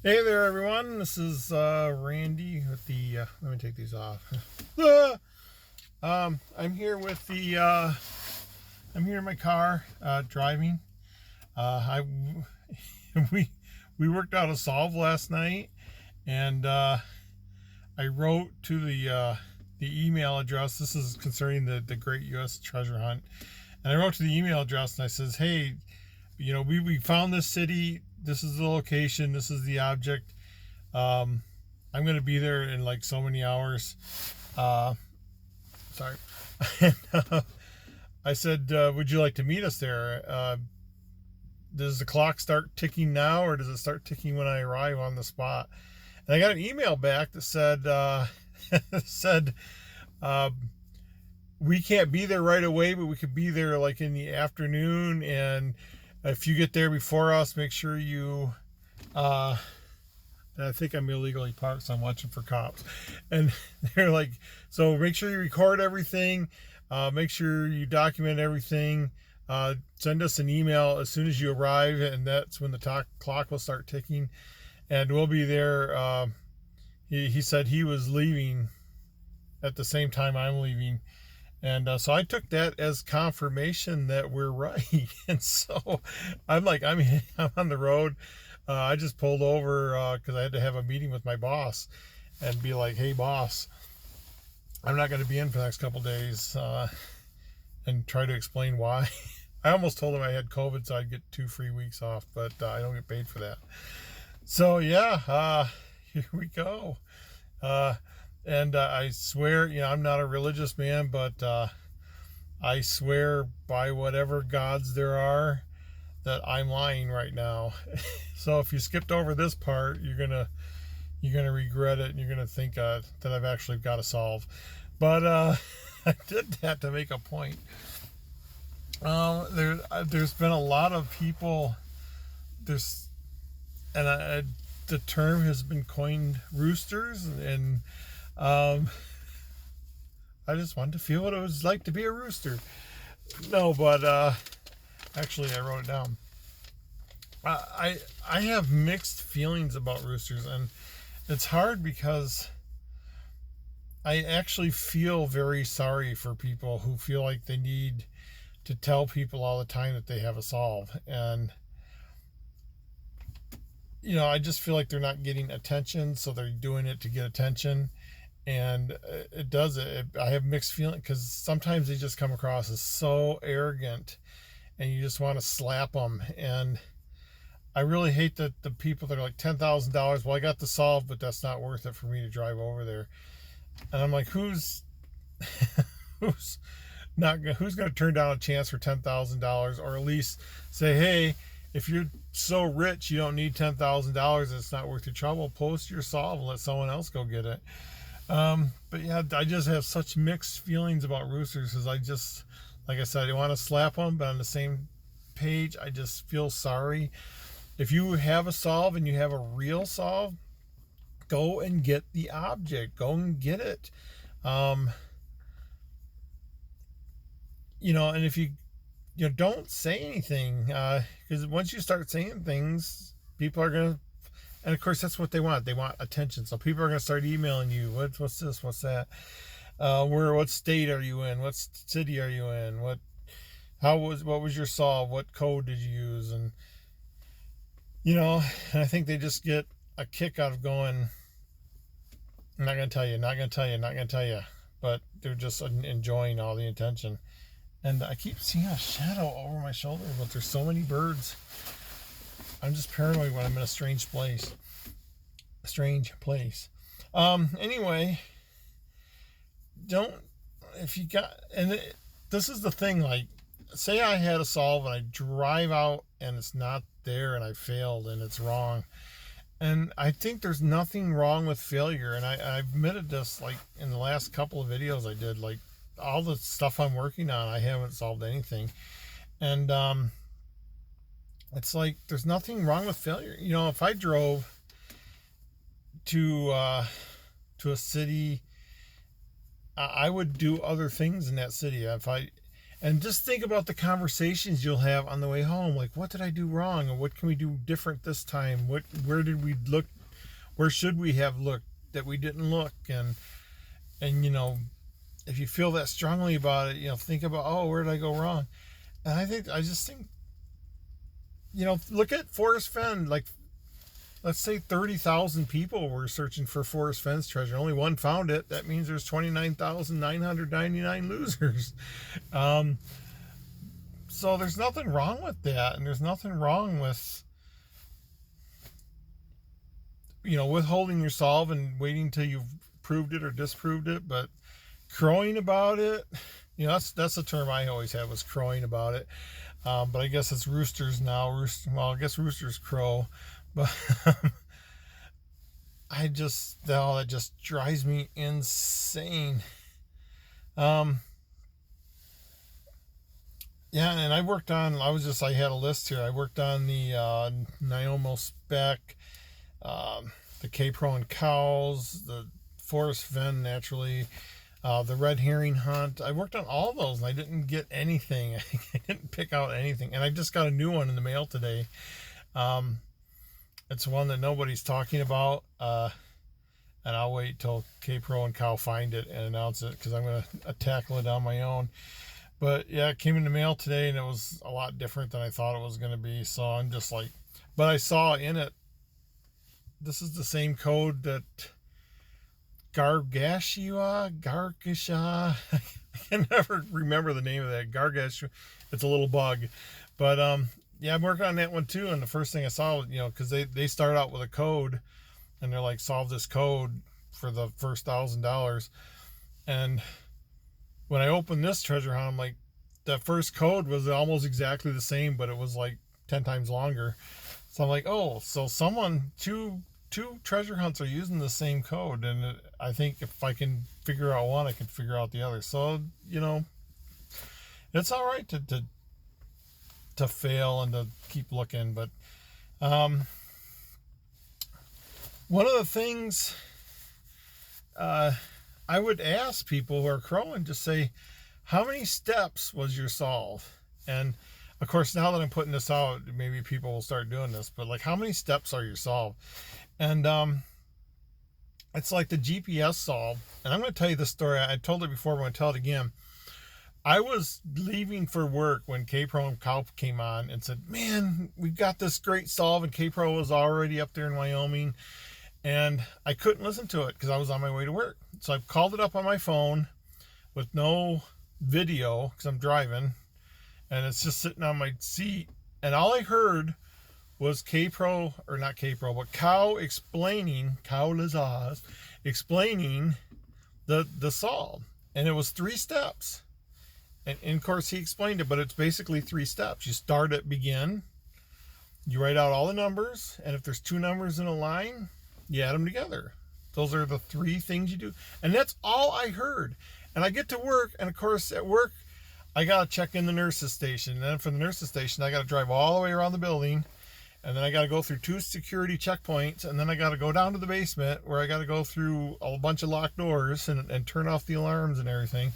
Hey there, everyone. This is Randy with the. Let me take these off. I'm here with the. I'm here in my car driving. I we we worked out a solve last night, and I wrote to the email address. This is concerning the Great U.S. Treasure Hunt, and I wrote to the email address and I says, hey, we found this city. This is the location. This is the object. Um, I'm going to be there in like so many hours. Uh, sorry. and, I said, would you like to meet us there? Does the clock start ticking now, or does it start ticking when I arrive on the spot? And I got an email back that said, said, uh, we can't be there right away, but we could be there like in the afternoon. And if you get there before us, make sure you, and I think I'm illegally parked, so I'm watching for cops. And they're like, so make sure you record everything, make sure you document everything, send us an email as soon as you arrive, and that's when the clock will start ticking. And we'll be there. He said he was leaving at the same time I'm leaving. And so I took that as confirmation that we're right. And so I'm like, I'm on the road. I just pulled over because I had to have a meeting with my boss and be like, hey, boss, I'm not going to be in for the next couple of days, and try to explain why. I almost told him I had COVID, so I'd get 2 free weeks off, but I don't get paid for that. So, yeah, here we go. And I swear, I'm not a religious man, but I swear by whatever gods there are that I'm lying right now. So if you skipped over this part, you're gonna regret it, and you're gonna think that I've actually got to solve. But I did that to make a point. There's been a lot of people. There's and the term has been coined, roosters, and I just wanted to feel what it was like to be a rooster. No, but actually, I wrote it down. I have mixed feelings about roosters, and it's hard because I actually feel very sorry for people who feel like they need to tell people all the time that they have a solve. And I just feel like they're not getting attention, so they're doing it to get attention. And it does it. I have mixed feelings because sometimes they just come across as so arrogant, and you just want to slap them. And I really hate that the people that are like $10,000. Well, I got the solve, but that's not worth it for me to drive over there. And I'm like, who's who's who's going to turn down a chance for $10,000, or at least say, hey, if you're so rich you don't need $10,000, it's not worth your trouble. Post your solve and let someone else go get it. But yeah, I just have such mixed feelings about roosters because like I said, I want to slap them, but on the same page, I just feel sorry. If you have a solve and you have a real solve, go and get the object. Go and get it. And if you don't say anything, because once you start saying things, people are gonna, and of course that's what they want. They want attention. So people are gonna start emailing you. What's this? What's that? What state are you in? What city are you in? What was your solve? What code did you use? And and I think they just get a kick out of going, I'm not going to tell you, not going to tell you, not going to tell you. But they're just enjoying all the attention. And I keep seeing a shadow over my shoulder, but there's so many birds. I'm just paranoid when I'm in a strange place. Anyway, this is the thing, like, say I had a solve and I drive out and it's not there and I failed and it's wrong. And I think there's nothing wrong with failure. And I've admitted this, like, in the last couple of videos I did, like, all the stuff I'm working on, I haven't solved anything. And it's like, there's nothing wrong with failure. If I drove to a city, I would do other things in that city. And just think about the conversations you'll have on the way home. Like, what did I do wrong? Or what can we do different this time? Where did we look? Where should we have looked that we didn't look? And if you feel that strongly about it, think about, oh, where did I go wrong? And I just think, look at Forrest Fenn. Like, let's say 30,000 people were searching for Forrest Fenn's treasure. Only one found it. That means there's 29,999 losers. So there's nothing wrong with that. And there's nothing wrong with, withholding your solve and waiting till you've proved it or disproved it. But crowing about it, that's the term I always had, was crowing about it. But I guess it's roosters now. Well, I guess roosters crow. But that just drives me insane. Yeah, and I had a list here. I worked on the Nyomo spec, the K-Pro and cows, the Forrest Fenn naturally, the red herring hunt. I worked on all those and I didn't get anything. I didn't pick out anything. And I just got a new one in the mail today. It's one that nobody's talking about. And I'll wait till K-Pro and Cow find it and announce it, because I'm going to tackle it on my own. But yeah, it came in the mail today and it was a lot different than I thought it was going to be. So I'm just like, but I saw in it, this is the same code that Gargasha, I can never remember the name of that. Gargash, it's a little bug. But yeah, I'm working on that one too. And the first thing I saw was, because they start out with a code and they're like, solve this code for the first $1,000. And when I opened this treasure hunt, I'm like, that first code was almost exactly the same, but it was like 10 times longer. So I'm like, oh, so two treasure hunts are using the same code. And I think if I can figure out one, I can figure out the other. So, it's all right to fail and to keep looking. But one of the things I would ask people who are crowing, just say, how many steps was your solve? And of course, now that I'm putting this out, maybe people will start doing this, but like, how many steps are your solve? And it's like the GPS solve. And I'm going to tell you this story. I told it before, but I'm going to tell it again. I was leaving for work when K-Pro and Cow came on and said, man, we've got this great solve, and K-Pro was already up there in Wyoming. And I couldn't listen to it because I was on my way to work. So I called it up on my phone with no video because I'm driving. And it's just sitting on my seat. And all I heard was K-Pro, or not K-Pro, but Cow explaining the solve. And it was 3 steps. And of course he explained it, but it's basically 3 steps. You start at begin. You write out all the numbers. And if there's 2 numbers in a line, you add them together. Those are the 3 things you do. And that's all I heard. And I get to work, and of course at work, I got to check in the nurse's station. And then from the nurse's station, I got to drive all the way around the building. And then I got to go through 2 security checkpoints. And then I got to go down to the basement where I got to go through a bunch of locked doors and turn off the alarms and everything.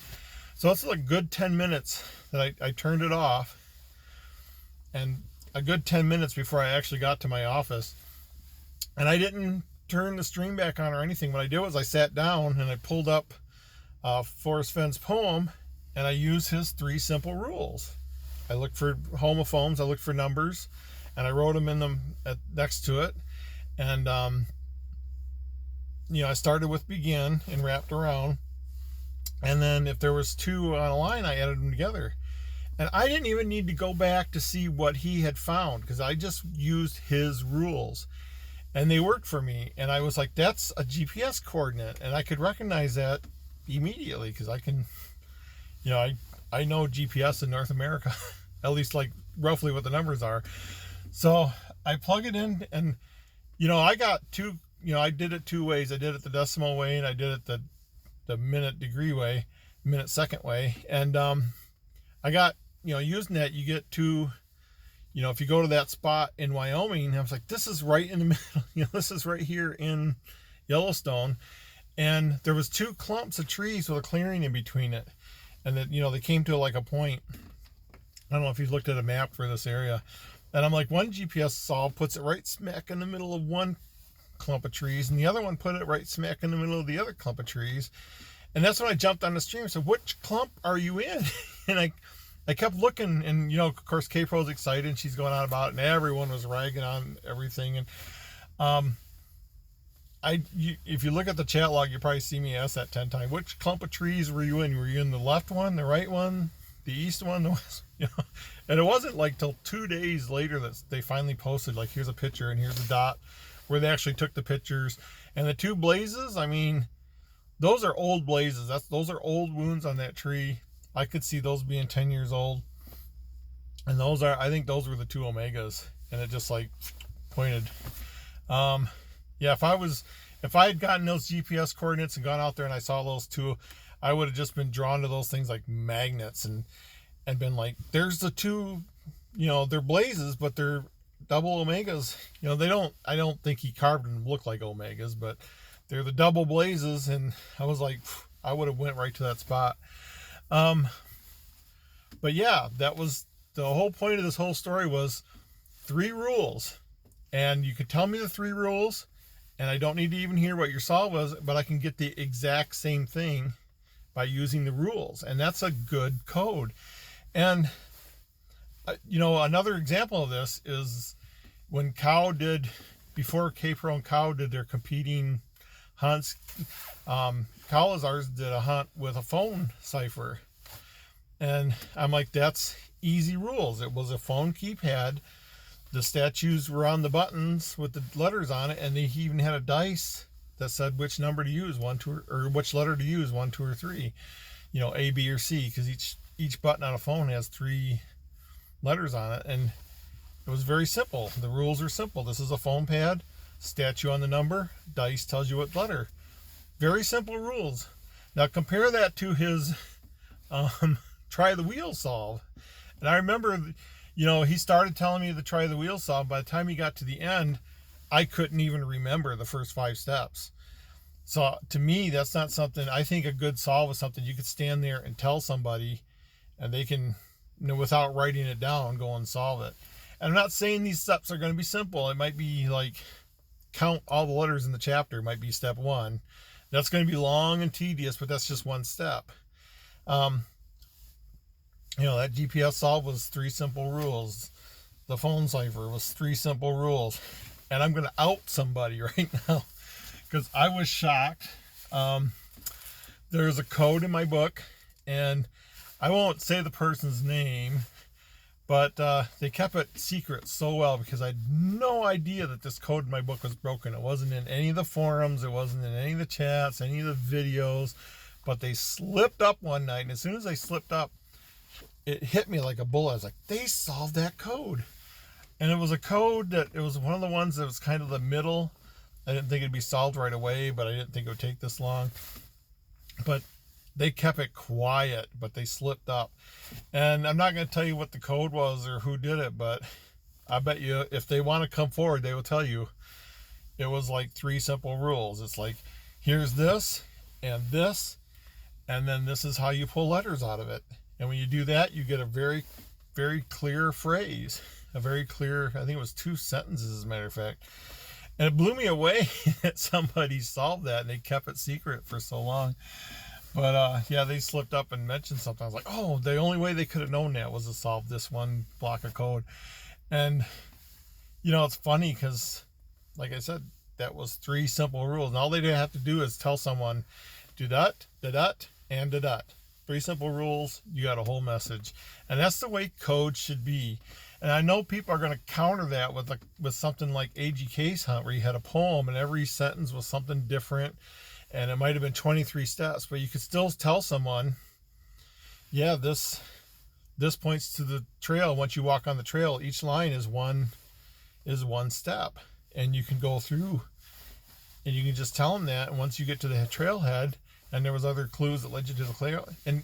So it's like a good 10 minutes that I turned it off. And a good 10 minutes before I actually got to my office. And I didn't turn the stream back on or anything. What I did was I sat down and I pulled up Forrest Fenn's poem, and I used his 3 simple rules. I looked for homophones, I looked for numbers, and I wrote them in them next to it. And I started with begin and wrapped around, and then if there was 2 on a line, I added them together. And I didn't even need to go back to see what he had found, because I just used his rules. And they worked for me. And I was like, that's a GPS coordinate. And I could recognize that immediately, because I can, I know GPS in North America, at least like roughly what the numbers are. So I plug it in, and, I got 2, I did it 2 ways. I did it the decimal way, and I did it the minute second way. And I got, using that, you get 2, if you go to that spot in Wyoming, I was like, this is right in the middle, this is right here in Yellowstone. And there was 2 clumps of trees with a clearing in between it. and that, you know, they came to like a point. I don't know if you've looked at a map for this area, and I'm like, one GPS solve puts it right smack in the middle of one clump of trees, and the other one put it right smack in the middle of the other clump of trees. And that's when I jumped on the stream and said, which clump are you in? And I kept looking, and, you know, of course, K-Pro's excited, and she's going on about it, and everyone was ragging on everything. And if you look at the chat log, you probably see me ask that 10 times. Which clump of trees were you in? Were you in the left one, the right one, the east one, the west? You know? And it wasn't like till 2 days later that they finally posted, like, here's a picture and here's a dot, where they actually took the pictures. And the two blazes, I mean, those are old blazes. Those are old wounds on that tree. I could see those being 10 years old. And I think those were the two Omegas. And it just like pointed. Yeah, if I had gotten those GPS coordinates and gone out there and I saw those two, I would have just been drawn to those things like magnets and been like, there's the two, you know, they're blazes, but they're double Omegas. You know, I don't think he carved them to look like Omegas, but they're the double blazes. And I was like, I would have went right to that spot. But yeah, that was the whole point of this whole story, was 3 rules. And you could tell me the 3 rules, and I don't need to even hear what your solve was, but I can get the exact same thing by using the rules. And that's a good code. And, you know, another example of this is when before K-Pro and Cow did their competing hunts, Kawazars did a hunt with a phone cipher. And I'm like, that's easy rules. It was a phone keypad. The statues were on the buttons with the letters on it, and he even had a dice that said which number to use, or which letter to use, 1, 2, or 3. You know, A, B, or C, because each button on a phone has 3 letters on it. And it was very simple. The rules are simple. This is a phone pad, statue on the number, dice tells you what letter. Very simple rules. Now compare that to his try the wheel solve. And I remember, you know, he started telling me to try the wheel solve. By the time he got to the end, I couldn't even remember the first 5 steps. So to me, that's not something, I think a good solve is something you could stand there and tell somebody, and they can, you know, without writing it down, go and solve it. And I'm not saying these steps are going to be simple. It might be like count all the letters in the chapter might be step 1. That's going to be long and tedious, but that's just one step. You know, that GPS solve was 3 simple rules. The phone cipher was 3 simple rules. And I'm going to out somebody right now because I was shocked. There's a code in my book, and I won't say the person's name, but they kept it secret so well because I had no idea that this code in my book was broken. It wasn't in any of the forums. It wasn't in any of the chats, any of the videos. But they slipped up one night, and as soon as they slipped up, it hit me like a bullet. I was like, they solved that code. And it was a code that, it was one of the ones that was kind of the middle. I didn't think it'd be solved right away, but I didn't think it would take this long. But they kept it quiet, but they slipped up. And I'm not going to tell you what the code was or who did it, but I bet you if they want to come forward, they will tell you. It was like 3 simple rules. It's like, here's this, and then this is how you pull letters out of it. And when you do that, you get a very, very clear phrase. A very clear, I think it was 2 sentences, as a matter of fact. And it blew me away that somebody solved that and they kept it secret for so long. But yeah, they slipped up and mentioned something. I was like, oh, the only way they could have known that was to solve this one block of code. And, you know, it's funny because, like I said, that was 3 simple rules. And all they have to do is tell someone, do that, and da-dot. 3 simple rules, you got a whole message. And that's the way code should be. And I know people are going to counter that with something like AGK's Hunt, where you had a poem and every sentence was something different. And it might have been 23 steps, but you could still tell someone, yeah, this points to the trail. Once you walk on the trail, each line is one step. And you can go through and you can just tell them that. And once you get to the trailhead, and there was other clues that led you to the trail. And,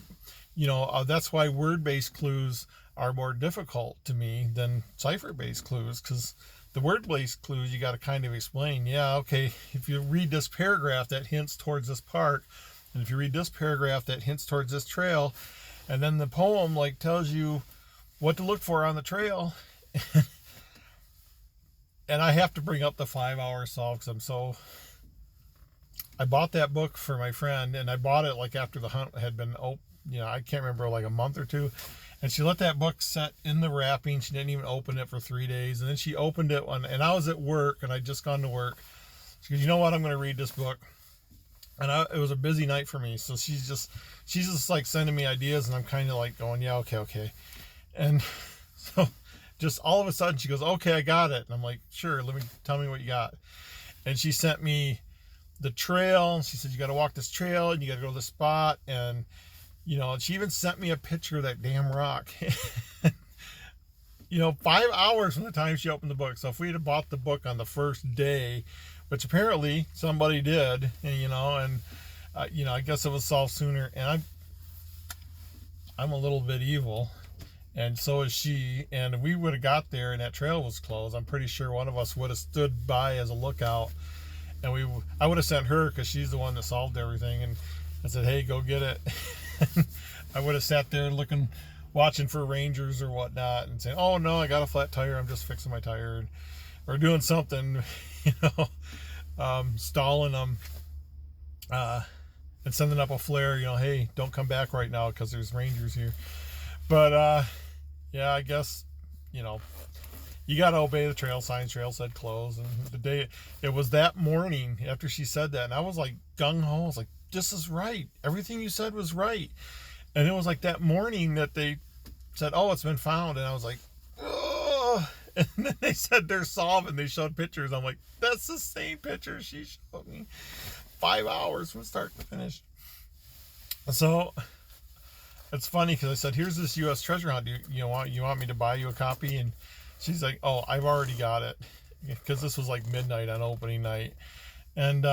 you know, that's why word-based clues are more difficult to me than cipher-based clues, because the word-based clues you got to kind of explain. Yeah, okay, if you read this paragraph, that hints towards this park, and if you read this paragraph, that hints towards this trail. And then the poem like tells you what to look for on the trail. And I have to bring up the 5-hour solve because I bought that book for my friend, and I bought it like after the hunt had been I can't remember, like a month or two. And she let that book set in the wrapping. She didn't even open it for 3 days. And then she opened it and I was at work, and I'd just gone to work. She goes, you know what? I'm going to read this book. And it was a busy night for me. So she's just like sending me ideas, and I'm kind of like going, yeah, okay. And so just all of a sudden she goes, okay, I got it. And I'm like, sure, tell me what you got. And she sent me the trail. She said, you got to walk this trail and you got to go to the spot. And, she even sent me a picture of that damn rock. 5 hours from the time she opened the book. So if we had bought the book on the first day, which apparently somebody did, and I guess it was solved sooner. And I'm a little bit evil, and so is she. And we would have got there, and that trail was closed. I'm pretty sure one of us would have stood by as a lookout, and I would have sent her because she's the one that solved everything. And I said, hey, go get it. I would have sat there watching for rangers or whatnot, and saying, oh no, I got a flat tire, I'm just fixing my tire, or doing something, stalling them, and sending up a flare, hey, don't come back right now because there's rangers here. But yeah, I guess you got to obey the trail signs. Trail said close, and the day it was that morning after she said that, and I was like gung-ho. I was like, this is right, everything you said was right. And it was like that morning that they said, oh, it's been found. And I was like, oh. And then they said they're solved, and they showed pictures. I'm like, that's the same picture she showed me. 5 hours from start to finish. So it's funny because I said, here's this U.S. treasure hunt. You want me to buy you a copy? And she's like, oh, I've already got it, because this was like midnight on opening night. And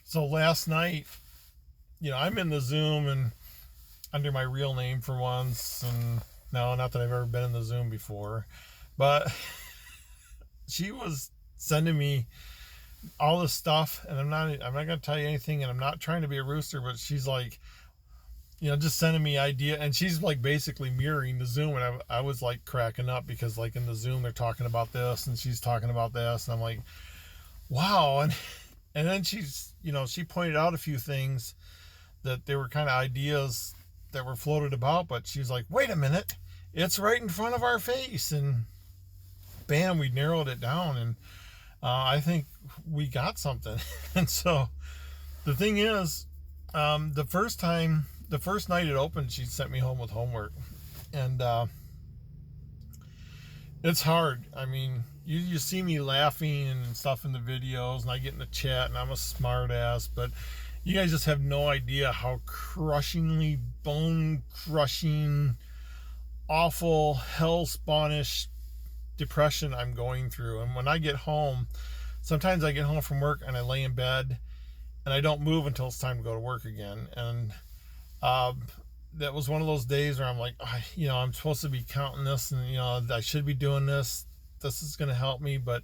so last night, I'm in the Zoom and under my real name for once, and no, not that I've ever been in the Zoom before, but she was sending me all this stuff, and I'm not going to tell you anything, and I'm not trying to be a rooster, but she's like, just sending me idea, and she's like basically mirroring the Zoom, and I was like cracking up because like in the Zoom they're talking about this and she's talking about this, and I'm like, wow. And then she's she pointed out a few things that they were kind of ideas that were floated about, but she's like, wait a minute, it's right in front of our face. And bam, we narrowed it down, and I think we got something. And so the thing is, the first night it opened, she sent me home with homework, and it's hard. I mean, you see me laughing and stuff in the videos, and I get in the chat, and I'm a smart ass, but you guys just have no idea how crushingly, bone-crushing, awful, hell-spawnish depression I'm going through. And when I get home, sometimes I get home from work and I lay in bed and I don't move until it's time to go to work again. And that was one of those days where I'm like, I'm supposed to be counting this, and I should be doing this. This is going to help me, but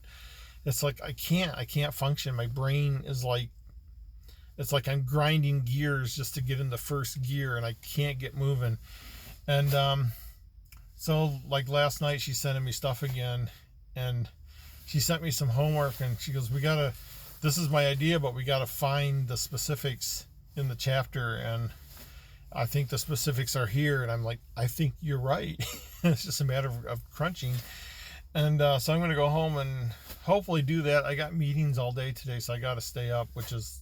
it's like I can't function. My brain is like, it's like I'm grinding gears just to get in the first gear, and I can't get moving. And so like last night she's sending me stuff again, and she sent me some homework, and she goes, this is my idea, but we got to find the specifics in the chapter, and I think the specifics are here. And I'm like, I think you're right. It's just a matter of crunching. And so I'm going to go home and hopefully do that. I got meetings all day today, so I got to stay up, which is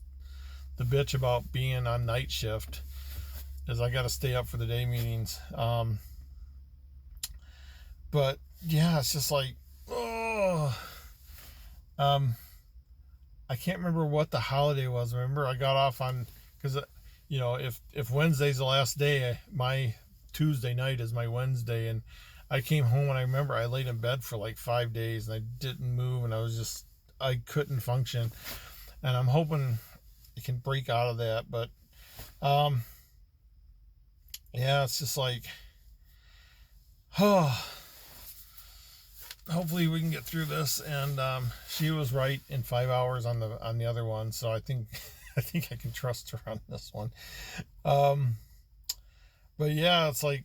the bitch about being on night shift, is I got to stay up for the day meetings. But yeah, it's just like, I can't remember what the holiday was. Remember, I got off on, because if Wednesday's the last day, my Tuesday night is my Wednesday, and I came home and I remember I laid in bed for like 5 days and I didn't move, and I couldn't function, and I'm hoping I can break out of that. But yeah, it's just like, hopefully we can get through this. And she was right in 5 hours on the other one, so I think I can trust her on this one. But yeah, it's like,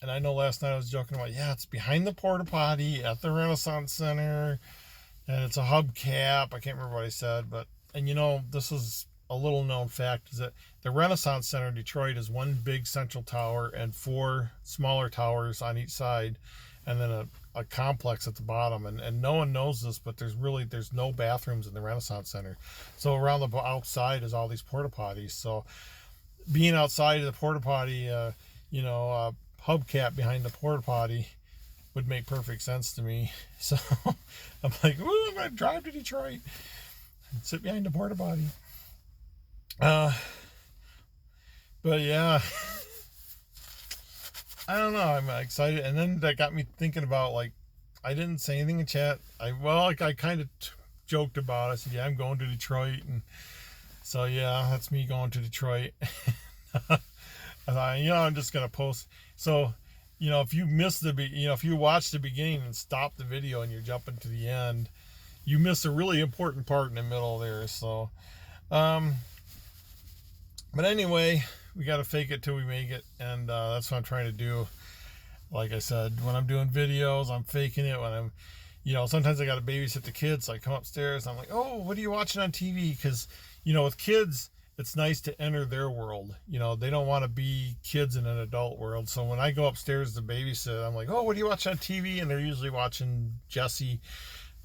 and I know last night I was joking about, yeah, it's behind the porta potty at the Renaissance Center, and it's a hubcap. I can't remember what I said, but, and this is a little known fact, is that the Renaissance Center in Detroit is one big central tower and 4 smaller towers on each side, and then a complex at the bottom. And no one knows this, but there's no bathrooms in the Renaissance Center. So around the outside is all these porta potties. So being outside of the porta potty, hubcap behind the porta potty would make perfect sense to me. So I'm like, ooh, I'm gonna drive to Detroit and sit behind the porta potty. But yeah, I don't know. I'm excited, and then that got me thinking about, like, I didn't say anything in chat. I kind of joked about it. I said, yeah, I'm going to Detroit, and so yeah, that's me going to Detroit. I thought, I'm just gonna post. So, if you miss if you watch the beginning and stop the video and you're jumping to the end, you miss a really important part in the middle there. So, but anyway, we got to fake it till we make it, and that's what I'm trying to do. Like I said, when I'm doing videos, I'm faking it. When I'm, sometimes I got to babysit the kids. So I come upstairs, and I'm like, oh, what are you watching on TV? Because, with kids, it's nice to enter their world. They don't want to be kids in an adult world. So when I go upstairs to babysit, I'm like, oh, what do you watch on TV? And they're usually watching Jesse.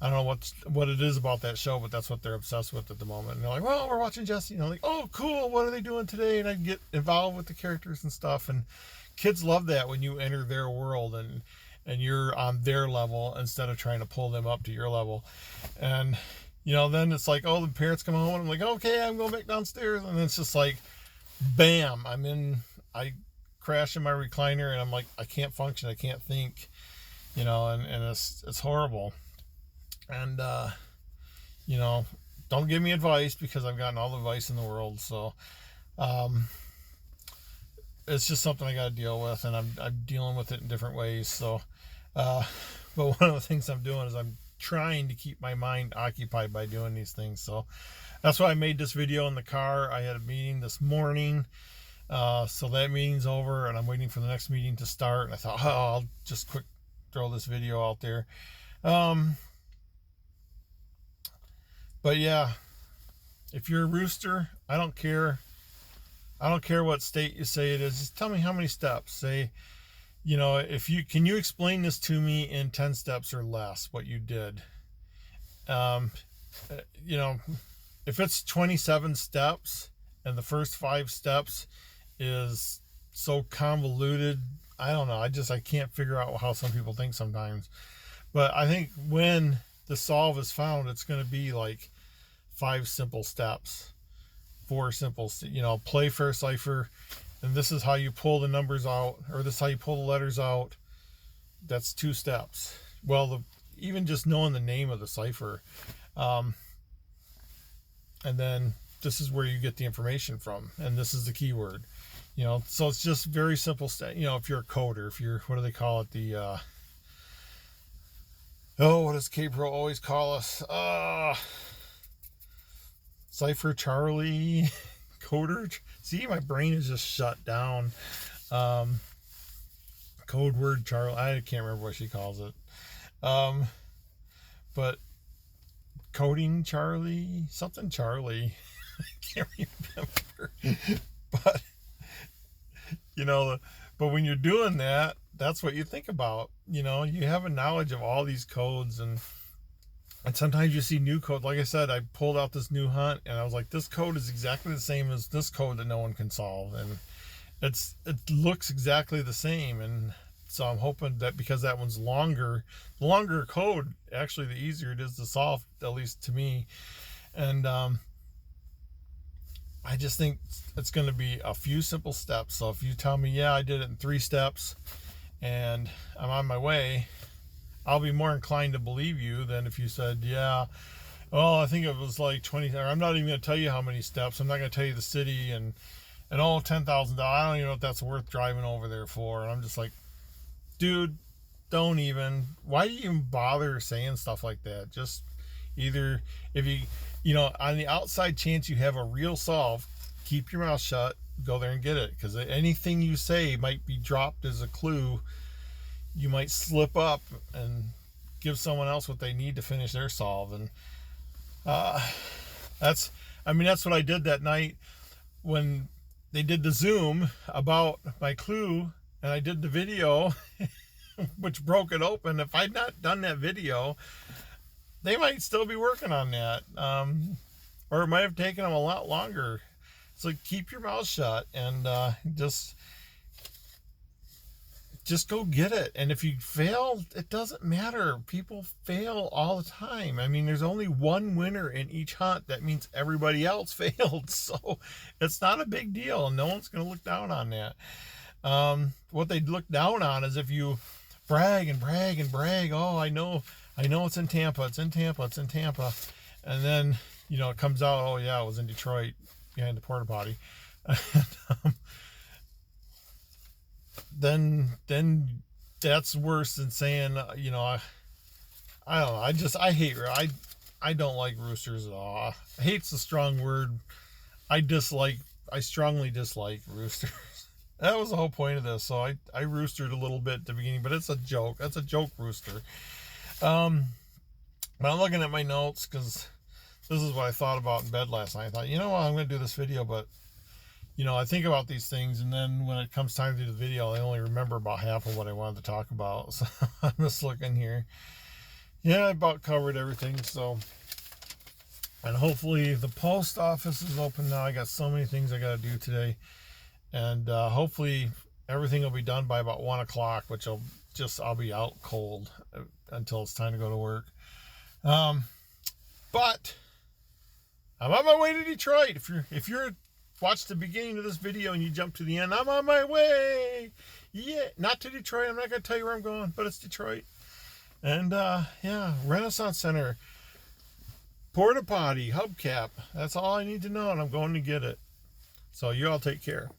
I don't know what it is about that show, but that's what they're obsessed with at the moment. And they're like, well, we're watching Jesse. Like, oh, cool. What are they doing today? And I get involved with the characters and stuff. And kids love that when you enter their world and you're on their level instead of trying to pull them up to your level. And, then it's like, oh, the parents come home and I'm like, okay, I'm going back downstairs. And it's just like, bam, I crash in my recliner and I'm like, I can't function. I can't think, and it's horrible. And, don't give me advice because I've gotten all the advice in the world. So, it's just something I got to deal with, and I'm dealing with it in different ways. So, but one of the things I'm doing is I'm trying to keep my mind occupied by doing these things. So that's why I made this video in the car. I had a meeting this morning. So that meeting's over and I'm waiting for the next meeting to start. And I thought, oh, I'll just quick throw this video out there. But yeah, if you're a rooster, I don't care what state you say it is. Just tell me how many steps. Say, can you explain this to me in 10 steps or less, what you did? If it's 27 steps and the first 5 steps is so convoluted, I don't know. I can't figure out how some people think sometimes. But I think when the solve is found, it's going to be like 5 simple steps. 4 simple, play fair cipher, and this is how you pull the numbers out, or this is how you pull the letters out. That's 2 steps. Well, even just knowing the name of the cipher, and then this is where you get the information from, and this is the keyword. So it's just very simple step. If you're a coder, if you're, what do they call it? What does K-Pro always call us? Cipher Charlie, coder. See, my brain is just shut down. Code word Charlie. I can't remember what she calls it. But coding Charlie, something Charlie. I can't remember. But but when you're doing that, that's what you think about. You have a knowledge of all these codes, and sometimes you see new code. Like I said, I pulled out this new hunt and I was like, this code is exactly the same as this code that no one can solve. And it looks exactly the same. And so I'm hoping that because that one's longer, the longer code, actually the easier it is to solve, at least to me. And I just think it's going to be a few simple steps. So if you tell me, yeah, I did it in 3 steps and I'm on my way, I'll be more inclined to believe you than if you said, yeah, well, I think it was like 20, or I'm not even going to tell you how many steps. I'm not going to tell you the city and $10,000. I don't even know if that's worth driving over there for. And I'm just like, dude, don't even. Why do you even bother saying stuff like that? Just either, if you on the outside chance you have a real solve, keep your mouth shut, go there and get it, because anything you say might be dropped as a clue. You might slip up and give someone else what they need to finish their solve. And that's what I did that night when they did the Zoom about my clue, and I did the video which broke it open. If I'd not done that video, they might still be working on that, or it might have taken them a lot longer. So keep your mouth shut and just go get it. And if you fail, it doesn't matter. People fail all the time. I mean, there's only one winner in each hunt. That means everybody else failed. So it's not a big deal, and no one's going to look down on that. What they look down on is if you brag and brag and brag. Oh, I know it's in Tampa. It's in Tampa. It's in Tampa. And then, it comes out, oh yeah, it was in Detroit behind the porta potty. Then that's worse than saying, I don't know. I don't like roosters at all. Hate's a strong word. I strongly dislike roosters. That was the whole point of this. So I roostered a little bit at the beginning, but it's a joke. That's a joke rooster. But I'm looking at my notes because this is what I thought about in bed last night. I thought, I'm going to do this video, but I think about these things, and then when it comes time to do the video, I only remember about half of what I wanted to talk about. So I'm just looking here. Yeah, I about covered everything. So, and hopefully the post office is open now. I got so many things I got to do today, and hopefully everything will be done by about 1 o'clock, which I'll be out cold until it's time to go to work. But I'm on my way to Detroit. If you're watch the beginning of this video and you jump to the end, I'm on my way. Yeah, not to Detroit. I'm not going to tell you where I'm going, but it's Detroit. And Renaissance Center, porta potty, hubcap. That's all I need to know, and I'm going to get it. So you all take care.